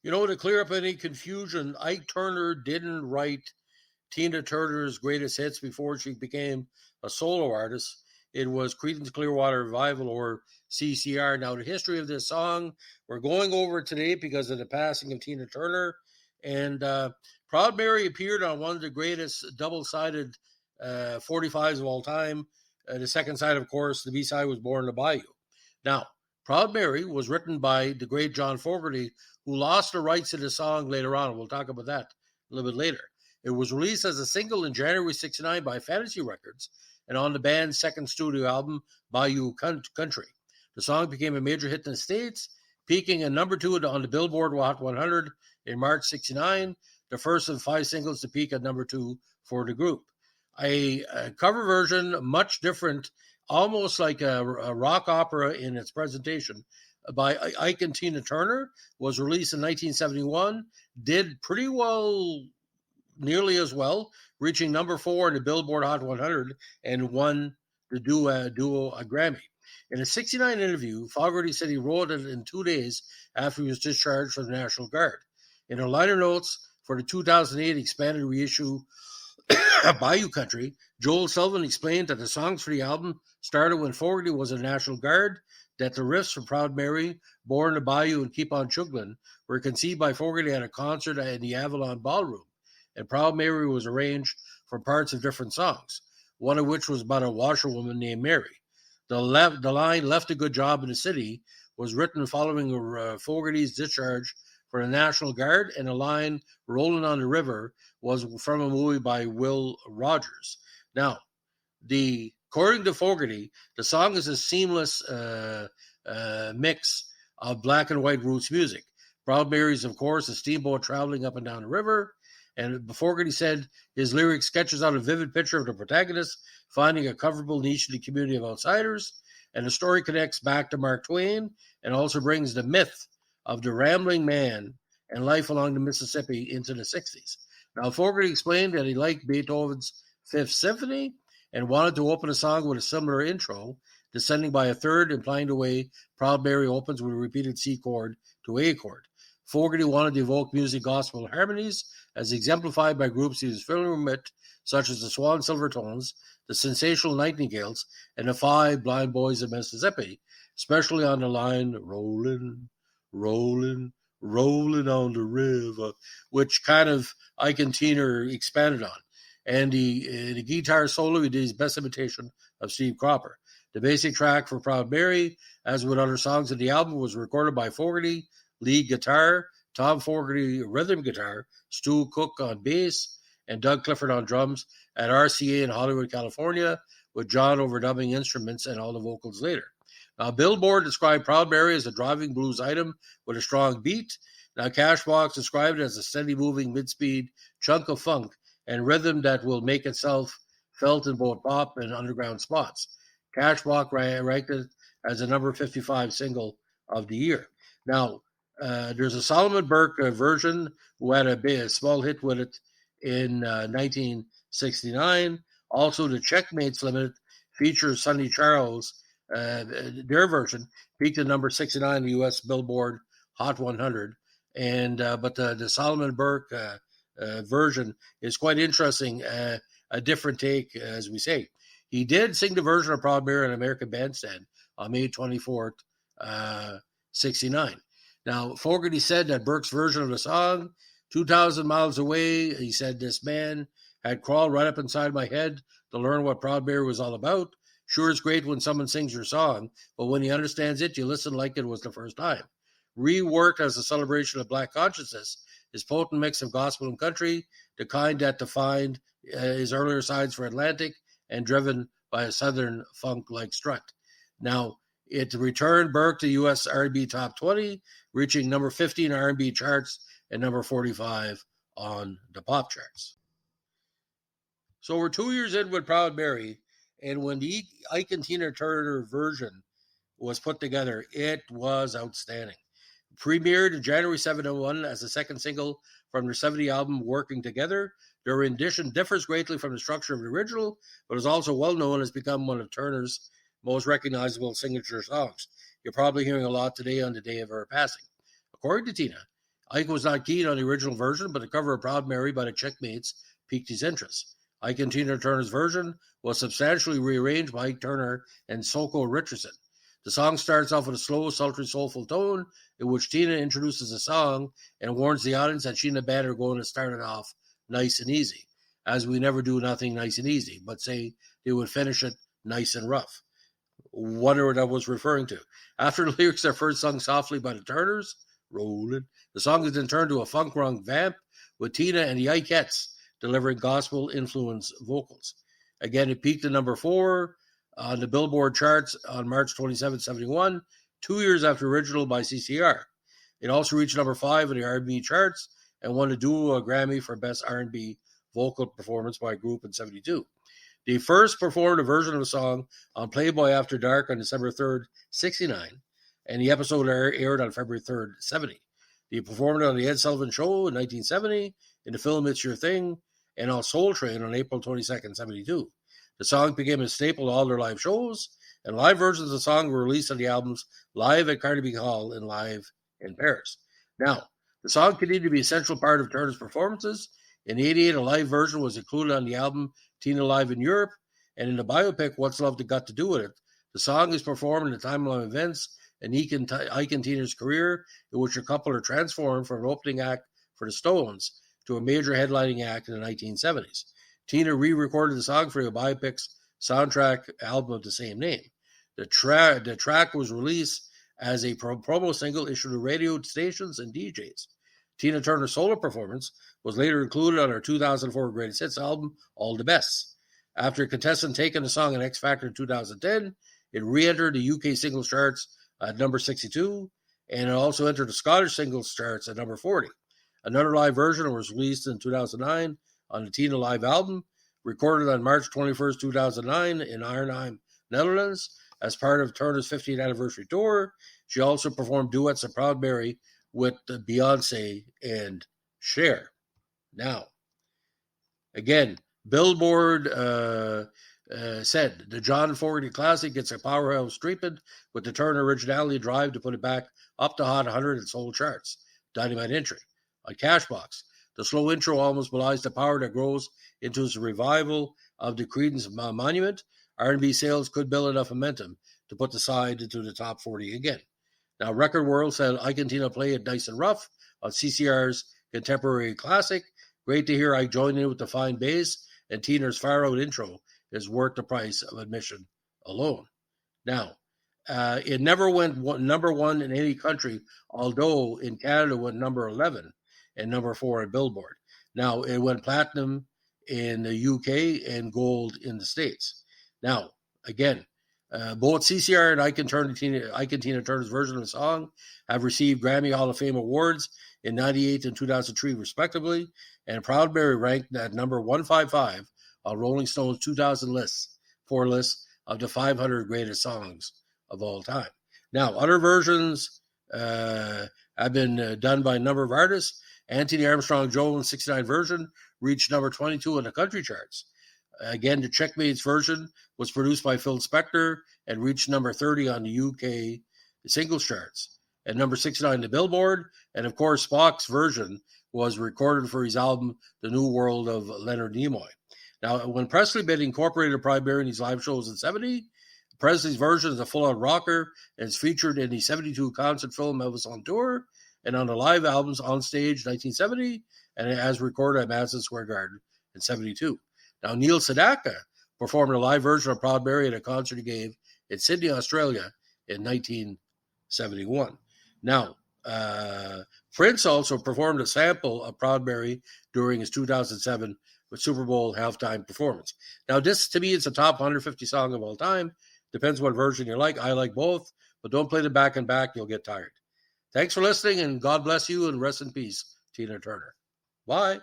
To clear up any confusion, Ike Turner didn't write Tina Turner's greatest hits before she became a solo artist. It was Creedence Clearwater Revival, or CCR. Now, the history of this song, we're going over today because of the passing of Tina Turner. And Proud Mary appeared on one of the greatest double-sided 45s of all time. The second side, of course, the B-side was Born in the Bayou. Now, Proud Mary was written by the great John Fogerty, who lost the rights to the song later on. We'll talk about that a little bit later. It was released as a single in January 1969 by Fantasy Records and on the band's second studio album, Bayou Country. The song became a major hit in the States, peaking at number 2 on the Billboard Hot 100 in March 1969, the first of 5 singles to peak at number 2 for the group. A cover version, much different, almost like a rock opera in its presentation, by Ike and Tina Turner, was released in 1971, did pretty well, nearly as well, reaching number 4 in the Billboard Hot 100 and won the duo a Grammy. In a 1969 interview, Fogerty said he wrote it in 2 days after he was discharged from the National Guard. In her liner notes for the 2008 expanded reissue Bayou Country, Joel Sullivan explained that the songs for the album started when Fogerty was in the National Guard, that the riffs for Proud Mary, Born in the Bayou, and Keep on Chugglin' were conceived by Fogerty at a concert in the Avalon Ballroom, and Proud Mary was arranged from parts of different songs, one of which was about a washerwoman named Mary. The line "left a good job in the city" was written following Fogerty's discharge for the National Guard, and the line "Rolling on the River" was from a movie by Will Rogers. Now, according to Fogerty, the song is a seamless mix of black and white roots music. Proud Mary is, of course, a steamboat traveling up and down the river, and Fogerty said his lyric sketches out a vivid picture of the protagonist finding a comfortable niche in the community of outsiders, and the story connects back to Mark Twain and also brings the myth of the rambling man and life along the Mississippi into the 60s. Now, Fogerty explained that he liked Beethoven's Fifth Symphony and wanted to open a song with a similar intro, descending by a third, implying the way Proud Mary opens with a repeated C chord to A chord. Fogerty wanted to evoke music gospel harmonies, as exemplified by groups he was familiar with, such as the Swan Silvertones, the Sensational Nightingales, and the Five Blind Boys of Mississippi, especially on the line "Rollin', Rollin', Rollin' on the River," which kind of Ike and Tina expanded on. And the guitar solo, he did his best imitation of Steve Cropper. The basic track for Proud Mary, as with other songs of the album, was recorded by Fogerty, lead guitar, Tom Fogerty rhythm guitar, Stu Cook on bass, and Doug Clifford on drums at RCA in Hollywood, California, with John overdubbing instruments and all the vocals later. Now, Billboard described Proud Mary as a driving blues item with a strong beat. Now, Cashbox described it as a steady-moving, mid-speed chunk of funk and rhythm that will make itself felt in both pop and underground spots. Cashbox ranked it as a number 55 single of the year. Now, there's a Solomon Burke version who had a small hit with it in 1969. Also, the Checkmates Limited features Sonny Charles. Their version peaked at number 69 in the U.S. Billboard Hot 100. But the Solomon Burke version is quite interesting, a different take, as we say. He did sing the version of Proud Mary on American Bandstand on May 24th, 69. Now, Fogerty said that Burke's version of the song, 2,000 miles away, he said, "This man had crawled right up inside my head to learn what Proud Mary was all about. Sure, it's great when someone sings your song, but when he understands it, you listen like it was the first time." Reworked as a celebration of Black consciousness, his potent mix of gospel and country, the kind that defined his earlier sides for Atlantic and driven by a southern funk-like strut. Now, it returned Burke to U.S. R&B Top 20, reaching number 50 in R&B charts and number 45 on the pop charts. So we're 2 years in with Proud Mary, and when the Ike and Tina Turner version was put together, it was outstanding. Premiered January 701 as the second single from their 70 album Working Together, their rendition differs greatly from the structure of the original, but is also well known and has become one of Turner's most recognizable signature songs. You're probably hearing a lot today on the day of her passing. According to Tina, Ike was not keen on the original version, but the cover of Proud Mary by the Checkmates piqued his interest. Ike and Tina Turner's version was substantially rearranged by Ike Turner and Soko Richardson. The song starts off with a slow, sultry, soulful tone in which Tina introduces the song and warns the audience that she and the band are going to start it off nice and easy, as we never do nothing nice and easy, but say they would finish it nice and rough. Wonder what I was referring to. After the lyrics are first sung softly by the Turners, rolling, the song is then turned to a funk-rung vamp with Tina and the Ikeettes delivering gospel-influenced vocals. Again, it peaked at number 4 on the Billboard charts on March 27, 1971, 2 years after original by CCR. It also reached number 5 in the R&B charts and won a duo a Grammy for Best R&B Vocal Performance by a Group in 1972. They first performed a version of the song on Playboy After Dark on December 3rd, 1969, and the episode aired on February 3rd, 1970. They performed it on The Ed Sullivan Show in 1970, in the film It's Your Thing, and on Soul Train on April 22nd, 1972. The song became a staple of all their live shows, and live versions of the song were released on the albums Live at Carnegie Hall and Live in Paris. Now, the song continued to be an essential part of Turner's performances. In 1988, a live version was included on the album Tina Live in Europe, and in the biopic What's Love Got to Do With It, the song is performed in a timeline of events in Ike and Tina's career, in which the couple are transformed from an opening act for the Stones to a major headlining act in the 1970s. Tina re-recorded the song for the biopic's soundtrack album of the same name. The track was released as a promo single issued to radio stations and DJs. Tina Turner's solo performance was later included on her 2004 Greatest Hits album, All the Best. After a contestant taking the song in X Factor in 2010, it re-entered the UK singles charts at number 62, and it also entered the Scottish singles charts at number 40. Another live version was released in 2009 on the Tina Live album, recorded on March 21st, 2009 in Arnhem, Netherlands, as part of Turner's 50th anniversary tour. She also performed duets of Proud Mary with Beyonce and Cher. Now, again, Billboard said the John Fogerty Classic gets a powerhouse treatment with the Turner originality drive to put it back up to Hot 100 and soul charts. Dynamite entry. On Cashbox, the slow intro almost belies the power that grows into its revival of the Creedence monument. R&B sales could build enough momentum to put the side into the top 40 again. Now, Record World said Ike and Tina play it nice and rough on CCR's contemporary classic. Great to hear Ike join in with the fine bass, and Tina's far-out intro is worth the price of admission alone. Now, it never went number 1 in any country, although in Canada it went number 11 and number 4 in Billboard. Now, it went platinum in the UK and gold in the States. Now, again, both CCR and Ike and Tina Turner's version of the song have received Grammy Hall of Fame awards in 1998 and 2003, respectively, and Proud Mary ranked at number 155 on Rolling Stone's 2000 list of the 500 greatest songs of all time. Now, other versions have been done by a number of artists. Anthony Armstrong Jones' 69 version reached number 22 in the country charts. Again, the Checkmates version was produced by Phil Spector and reached number 30 on the UK singles charts, and number 69 in the Billboard. And of course, Spock's version was recorded for his album The New World of Leonard Nimoy. Now, when Presley Bid incorporated Proud Mary in his live shows in 1970, Presley's version is a full-on rocker and is featured in the 1972 concert film Elvis on Tour and on the live albums On Stage 1970 and as recorded at Madison Square Garden in 1972. Now, Neil Sedaka performed a live version of Proud Mary at a concert he gave in Sydney, Australia in 1971. Now, Prince also performed a sample of Proud Mary during his 2007 Super Bowl halftime performance. Now, this, to me, is a top 150 song of all time. Depends what version you like. I like both, but don't play them back and back. You'll get tired. Thanks for listening, and God bless you, and rest in peace, Tina Turner. Bye.